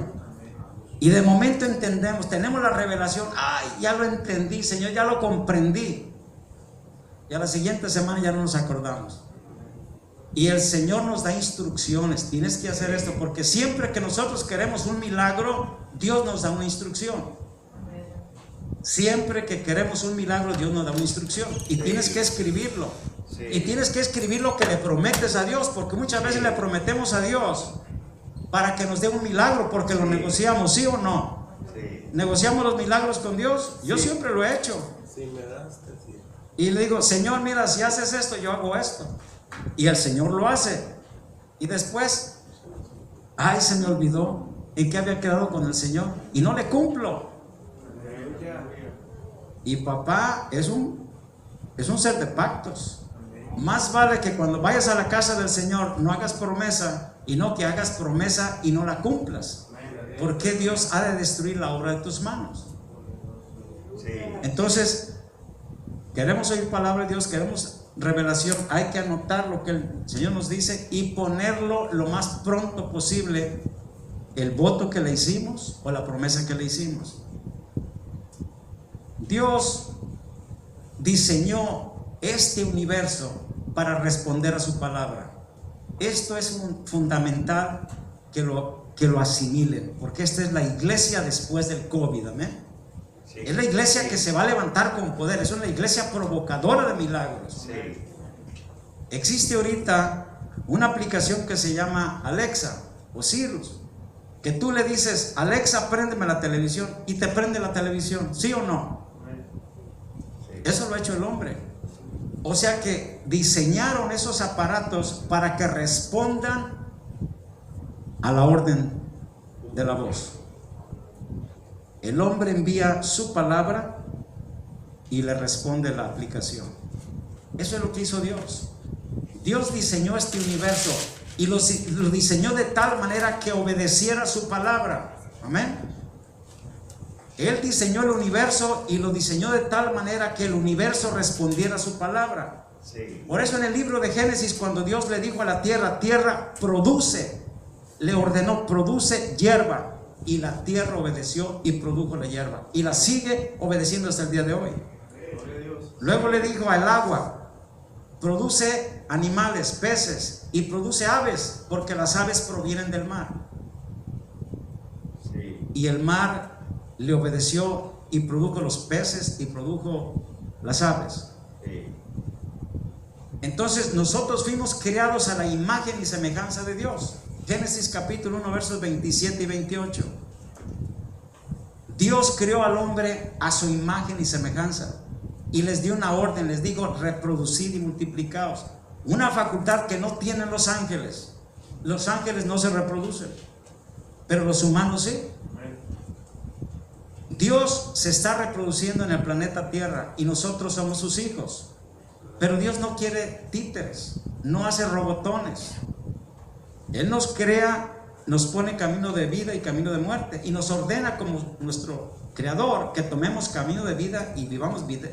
Y de momento entendemos, tenemos la revelación: ay, ya lo entendí, Señor, ya lo comprendí. Y a la siguiente semana ya no nos acordamos. Y el Señor nos da instrucciones: tienes que hacer esto, porque siempre que nosotros queremos un milagro, Dios nos da una instrucción. Siempre que queremos un milagro, Dios nos da una instrucción, y tienes que escribirlo. Y tienes que escribir lo que le prometes a Dios, porque muchas veces le prometemos a Dios para que nos dé un milagro, porque lo negociamos, ¿sí o no? ¿Negociamos los milagros con Dios? Yo siempre lo he hecho. Y le digo: Señor, mira, si haces esto, yo hago esto. Y el Señor lo hace. Y después, ay, se me olvidó en qué había quedado con el Señor, y no le cumplo. Y papá es un ser de pactos. Más vale que cuando vayas a la casa del Señor no hagas promesa, y no que hagas promesa y no la cumplas. Porque Dios ha de destruir la obra de tus manos. Entonces, queremos oír palabra de Dios, queremos revelación, hay que anotar lo que el Señor nos dice y ponerlo lo más pronto posible, el voto que le hicimos o la promesa que le hicimos. Dios diseñó este universo para responder a su palabra. Esto es fundamental que lo asimilen, porque esta es la iglesia después del COVID. Amén. Es la iglesia que se va a levantar con poder. Es una iglesia provocadora de milagros. Existe ahorita una aplicación que se llama Alexa o Sirius, que tú le dices, Alexa, préndeme la televisión, y te prende la televisión, ¿sí o no? Eso lo ha hecho el hombre. O sea que diseñaron esos aparatos para que respondan a la orden de la voz. El hombre envía su palabra y le responde la aplicación. Eso es lo que hizo Dios. Dios diseñó este universo y lo diseñó de tal manera que obedeciera su palabra. Amén. Él diseñó el universo y lo diseñó de tal manera que el universo respondiera a su palabra. Sí. Por eso en el libro de Génesis, cuando Dios le dijo a la tierra, tierra, produce, le ordenó, produce hierba, y la tierra obedeció y produjo la hierba, y la sigue obedeciendo hasta el día de hoy. Luego le dijo al agua, produce animales, peces, y produce aves, porque las aves provienen del mar. Sí. Y el mar le obedeció y produjo los peces y produjo las aves. Sí. Entonces nosotros fuimos creados a la imagen y semejanza de Dios. Génesis capítulo 1 versos 27 y 28. Dios creó al hombre a su imagen y semejanza y les dio una orden, les dijo, reproducid y multiplicaos. Una facultad que no tienen los ángeles. Los ángeles no se reproducen, pero los humanos sí. Dios se está reproduciendo en el planeta Tierra y nosotros somos sus hijos. Pero Dios no quiere títeres, no hace robotones. Él nos crea, nos pone camino de vida y camino de muerte, y nos ordena como nuestro creador que tomemos camino de vida y vivamos vida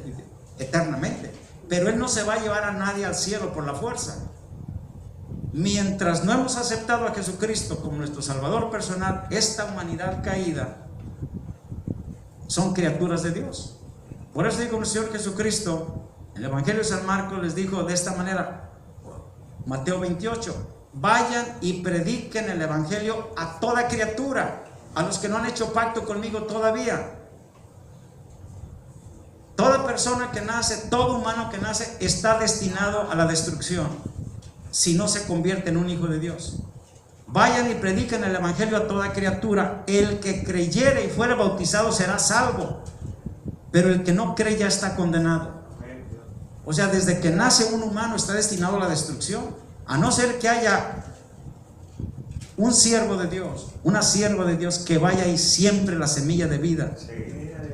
eternamente. Pero Él no se va a llevar a nadie al cielo por la fuerza. Mientras no hemos aceptado a Jesucristo como nuestro Salvador personal, esta humanidad caída son criaturas de Dios. Por eso dijo el Señor Jesucristo en el Evangelio de San Marcos, les dijo de esta manera, Mateo 28, vayan y prediquen el Evangelio a toda criatura, a los que no han hecho pacto conmigo todavía. Toda persona que nace, todo humano que nace está destinado a la destrucción si no se convierte en un hijo de Dios. Vayan y prediquen el Evangelio a toda criatura. El que creyere y fuere bautizado será salvo, pero el que no cree ya está condenado. O sea, desde que nace un humano está destinado a la destrucción, a no ser que haya un siervo de Dios, una sierva de Dios que vaya y siembre la semilla de vida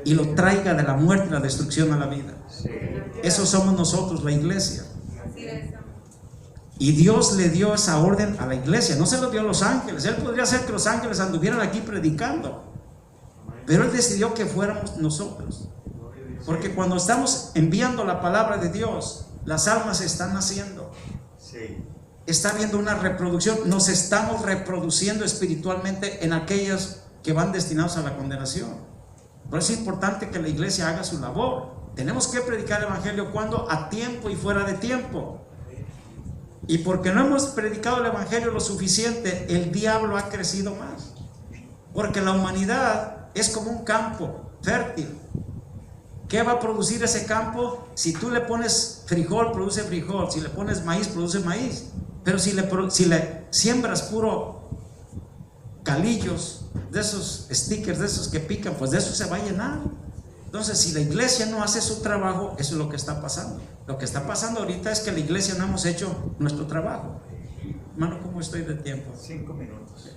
y lo traiga de la muerte y la destrucción a la vida. Eso somos nosotros, la iglesia. Y Dios le dio esa orden a la iglesia, no se lo dio a los ángeles. Él podría hacer que los ángeles anduvieran aquí predicando, pero Él decidió que fuéramos nosotros. Porque cuando estamos enviando la palabra de Dios, las almas están naciendo. Está habiendo una reproducción. Nos estamos reproduciendo espiritualmente en aquellos que van destinados a la condenación. Por eso es importante que la iglesia haga su labor. Tenemos que predicar el Evangelio cuando a tiempo y fuera de tiempo. Y porque no hemos predicado el Evangelio lo suficiente, el diablo ha crecido más. Porque la humanidad es como un campo fértil. ¿Qué va a producir ese campo? Si tú le pones frijol, produce frijol. Si le pones maíz, produce maíz. Pero si le siembras puro calillos, de esos stickers, de esos que pican, pues de eso se va a llenar. Entonces, si la iglesia no hace su trabajo, eso es lo que está pasando. Lo que está pasando ahorita es que la iglesia no hemos hecho nuestro trabajo. Hermano, ¿cómo estoy de tiempo? 5 minutos.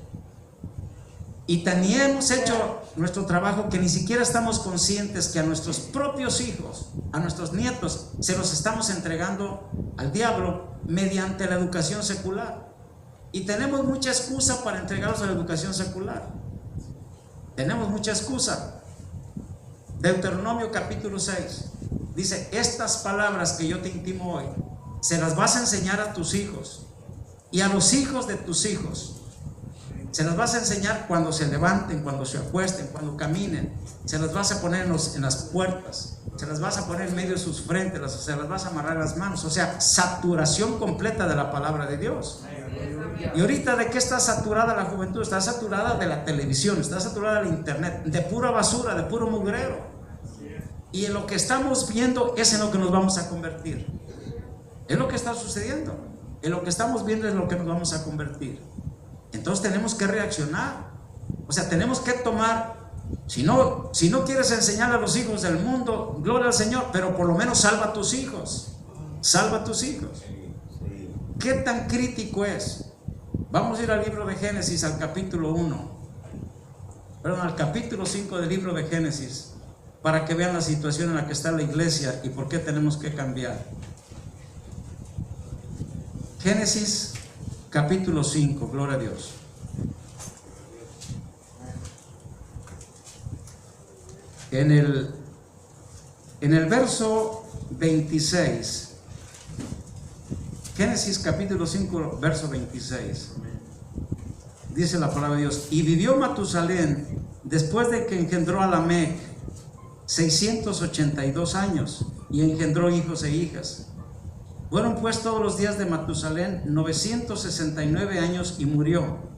Y también hemos hecho nuestro trabajo que ni siquiera estamos conscientes que a nuestros propios hijos, a nuestros nietos, se los estamos entregando al diablo mediante la educación secular. Y tenemos mucha excusa para entregarlos a la educación secular. Tenemos mucha excusa. Deuteronomio capítulo 6 dice: estas palabras que yo te intimo hoy, se las vas a enseñar a tus hijos y a los hijos de tus hijos. Se las vas a enseñar cuando se levanten, cuando se acuesten, cuando caminen. Se las vas a poner en las puertas, se las vas a poner en medio de sus frentes, se las vas a amarrar en las manos. O sea, saturación completa de la palabra de Dios. Y ahorita, ¿de qué está saturada la juventud? Está saturada de la televisión, está saturada de la internet, de pura basura, de puro mugrero. Y en lo que estamos viendo es en lo que nos vamos a convertir. Es lo que está sucediendo. En lo que estamos viendo es lo que nos vamos a convertir. Entonces tenemos que reaccionar. O sea, tenemos que tomar, si no quieres enseñar a los hijos del mundo, gloria al Señor, pero por lo menos salva a tus hijos. Salva a tus hijos. ¿Qué tan crítico es? Vamos a ir al libro de Génesis, al capítulo 1. Perdón, al capítulo 5 del libro de Génesis, para que vean la situación en la que está la iglesia y por qué tenemos que cambiar. Génesis capítulo 5, gloria a Dios. En el verso 26, Génesis capítulo 5, verso 26, dice la palabra de Dios: y vivió Matusalén después de que engendró a Lamec 682 años y engendró hijos e hijas. Fueron pues todos los días de Matusalén 969 años y murió.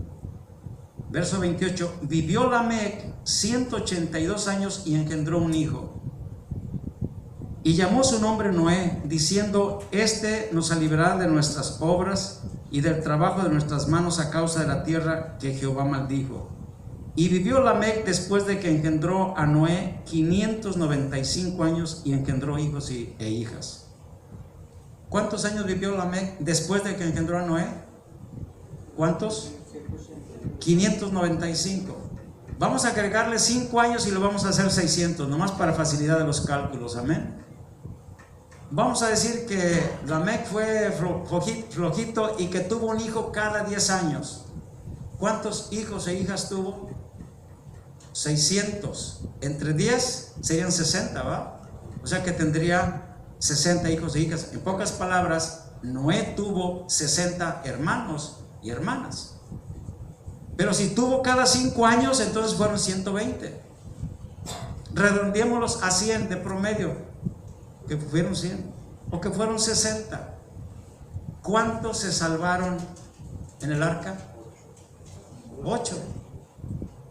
Verso 28, vivió Lamec 182 años y engendró un hijo. Y llamó su nombre Noé, diciendo: este nos librará de nuestras obras y del trabajo de nuestras manos a causa de la tierra que Jehová maldijo. Y vivió Lamec después de que engendró a Noé 595 años y engendró hijos e hijas. ¿Cuántos años vivió Lamec después de que engendró a Noé? ¿Cuántos? 595. Vamos a agregarle 5 años y lo vamos a hacer 600, nomás para facilidad de los cálculos, amén. Vamos a decir que Lamec fue flojito y que tuvo un hijo cada 10 años. ¿Cuántos hijos e hijas tuvo? 600. Entre 10 serían 60, ¿va? O sea que tendría 60 hijos e hijas. En pocas palabras, Noé tuvo 60 hermanos y hermanas. Pero si tuvo cada 5 años, entonces fueron 120. Redondeémoslos a 100 de promedio, que fueron 100 o que fueron 60. ¿Cuántos se salvaron en el arca? 8.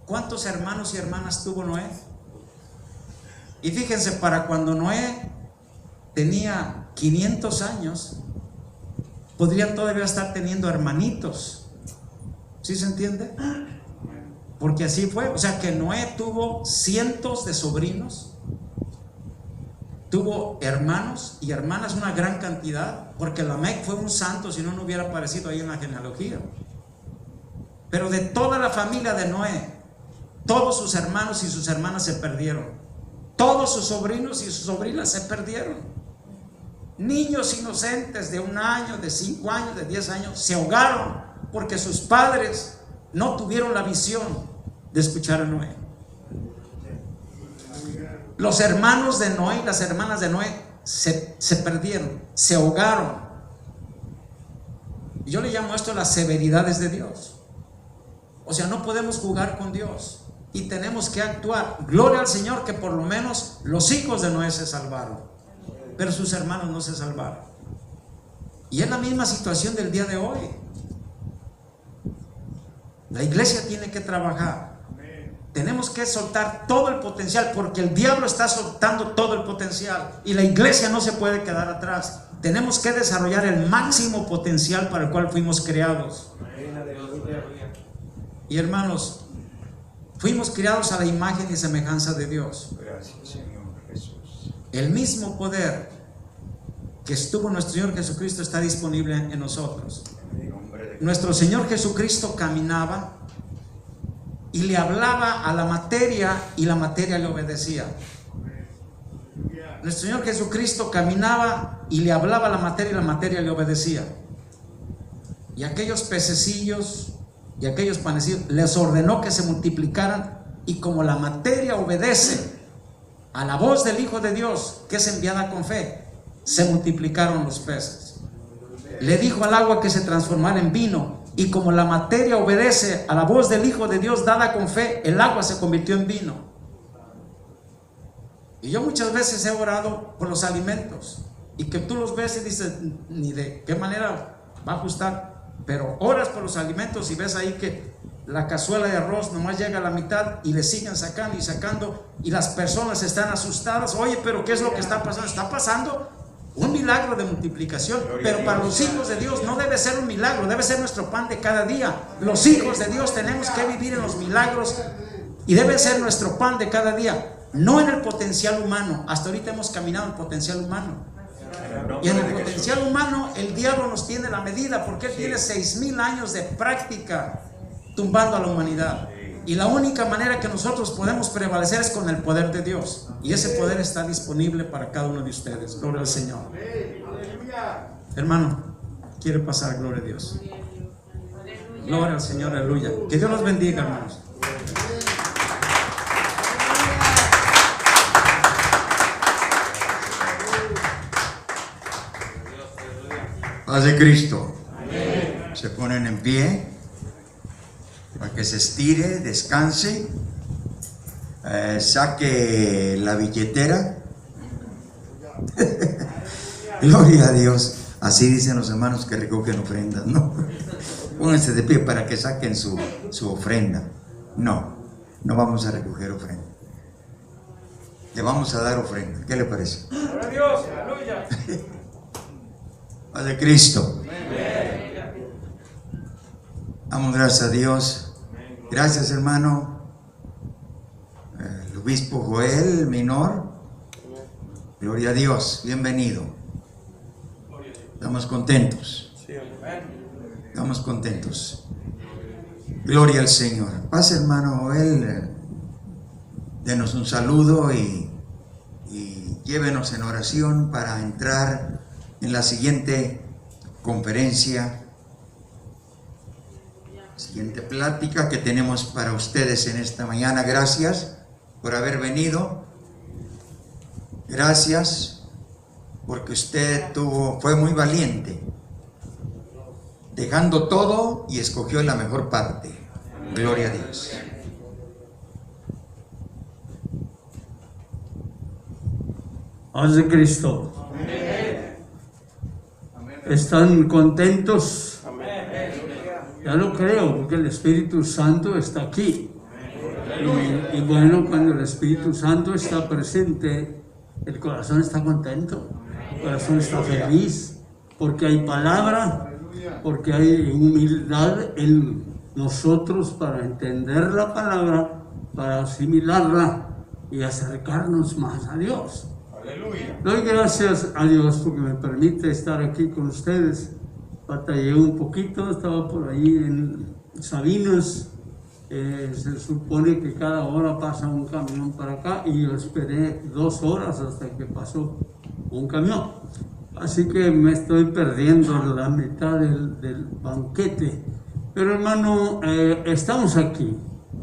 ¿Cuántos hermanos y hermanas tuvo Noé? Y fíjense, para cuando Noé tenía 500 años, podrían todavía estar teniendo hermanitos. ¿Sí se entiende? Porque así fue. O sea que Noé tuvo cientos de sobrinos, tuvo hermanos y hermanas, una gran cantidad, porque Lamec fue un santo, si no, no hubiera aparecido ahí en la genealogía. Pero de toda la familia de Noé, todos sus hermanos y sus hermanas se perdieron. Todos sus sobrinos y sus sobrinas se perdieron. Niños inocentes de 1 año, de 5 años, de 10 años, se ahogaron porque sus padres no tuvieron la visión de escuchar a Noé. Los hermanos de Noé y las hermanas de Noé se perdieron, se ahogaron. Y yo le llamo esto las severidades de Dios. O sea, no podemos jugar con Dios y tenemos que actuar. Gloria al Señor que por lo menos los hijos de Noé se salvaron, pero sus hermanos no se salvaron. Y es la misma situación del día de hoy. La iglesia tiene que trabajar. Tenemos que soltar todo el potencial, porque el diablo está soltando todo el potencial y la iglesia no se puede quedar atrás. Tenemos que desarrollar el máximo potencial para el cual fuimos creados. Y hermanos, fuimos creados a la imagen y semejanza de Dios. Gracias, Señor Jesús. El mismo poder que estuvo en nuestro Señor Jesucristo está disponible en nosotros. Nuestro Señor Jesucristo caminaba y le hablaba a la materia y la materia le obedecía. Nuestro Señor Jesucristo caminaba y le hablaba a la materia y la materia le obedecía. Y aquellos pececillos y aquellos panecillos les ordenó que se multiplicaran, y como la materia obedece a la voz del Hijo de Dios, que es enviada con fe, se multiplicaron los peces. Le dijo al agua que se transformara en vino, y como la materia obedece a la voz del Hijo de Dios dada con fe, el agua se convirtió en vino. Y yo muchas veces he orado por los alimentos, y que tú los ves y dices, ni de qué manera va a ajustar, pero oras por los alimentos y ves ahí que la cazuela de arroz nomás llega a la mitad y le siguen sacando y sacando, y las personas están asustadas. Oye, pero ¿qué es lo que está pasando? Está pasando Un milagro de multiplicación, pero para los hijos de Dios no debe ser un milagro, debe ser nuestro pan de cada día. Los hijos de Dios tenemos que vivir en los milagros y debe ser nuestro pan de cada día, no en el potencial humano. Hasta ahorita hemos caminado en el potencial humano. Y en el potencial humano el diablo nos tiene la medida, porque él tiene 6,000 años de práctica tumbando a la humanidad. Y la única manera que nosotros podemos prevalecer es con el poder de Dios. Y ese poder está disponible para cada uno de ustedes. Gloria al Señor. Hermano, quiere pasar, gloria a Dios. Gloria al Señor, aleluya. Que Dios los bendiga, hermanos. Paz de Cristo. Amén. Se ponen en pie para que se estire, descanse, saque la billetera. Gloria a Dios. Así dicen los hermanos que recogen ofrendas, ¿no? Pónganse de pie para que saquen su ofrenda. No vamos a recoger ofrenda. Le vamos a dar ofrenda. ¿Qué le parece? Gloria a Dios, aleluya. Paz de Cristo. Damos gracias a Dios. Gracias, hermano. El obispo Joel Minor. Gloria a Dios. Bienvenido. Estamos contentos. Estamos contentos. Gloria al Señor. Pase, hermano Joel. Denos un saludo y llévenos en oración para entrar en la siguiente conferencia, siguiente plática que tenemos para ustedes en esta mañana. Gracias por haber venido. Gracias porque usted fue muy valiente, dejando todo y escogió la mejor parte. Gloria a Dios. Paz de Cristo. ¿Están contentos? Ya lo creo, porque el Espíritu Santo está aquí. Y bueno, cuando el Espíritu Santo está presente, el corazón está contento, el corazón está feliz, porque hay palabra, porque hay humildad en nosotros para entender la palabra, para asimilarla y acercarnos más a Dios. Doy gracias a Dios porque me permite estar aquí con ustedes. Batallé un poquito, estaba por ahí en Sabinas. Se supone que cada hora pasa un camión para acá y yo esperé 2 horas hasta que pasó un camión. Así que me estoy perdiendo la mitad del banquete. Pero hermano, estamos aquí.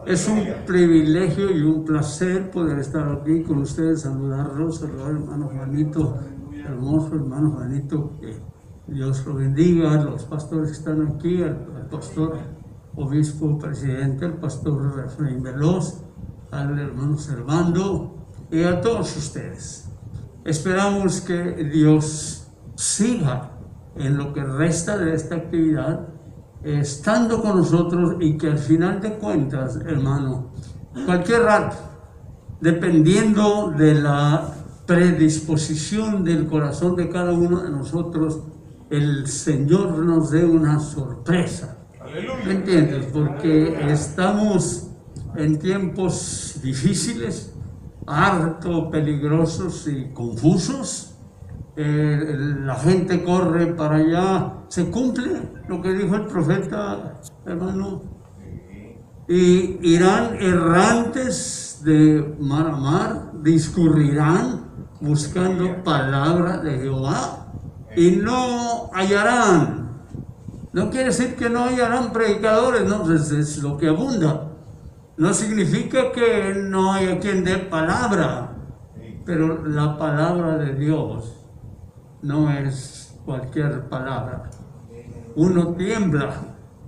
Es un privilegio y un placer poder estar aquí con ustedes, saludarlos, saludar al hermano Juanito, hermoso hermano Juanito, que Dios lo bendiga, los pastores que están aquí, al pastor obispo presidente, el pastor Efraín Veloz, al hermano Servando y a todos ustedes. Esperamos que Dios siga en lo que resta de esta actividad, estando con nosotros, y que al final de cuentas, hermano, cualquier rato, dependiendo de la predisposición del corazón de cada uno de nosotros, el Señor nos dé una sorpresa. ¿Me entiendes? Porque estamos en tiempos difíciles, harto peligrosos y confusos. La gente corre para allá, se cumple lo que dijo el profeta, hermano, y irán errantes de mar a mar, discurrirán buscando palabra de Jehová y no hallarán. No quiere decir que no hallarán predicadores, no, es lo que abunda. No significa que no haya quien dé palabra, pero la palabra de Dios no es cualquier palabra. Uno tiembla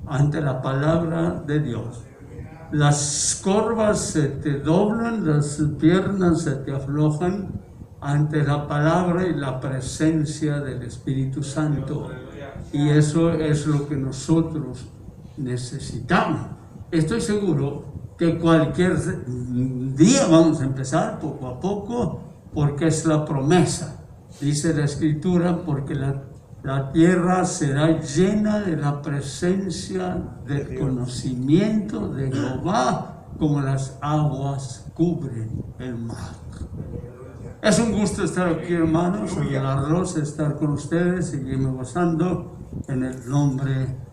ante la palabra de Dios. Las corvas se te doblan, las piernas se te aflojan ante la palabra y la presencia del Espíritu Santo. Y eso es lo que nosotros necesitamos. Estoy seguro que cualquier día vamos a empezar poco a poco, porque es la promesa. Dice la Escritura, porque la tierra será llena de la presencia del conocimiento de Jehová, como las aguas cubren el mar. Es un gusto estar aquí, hermanos, en el arroz, estar con ustedes, seguirme gozando en el nombre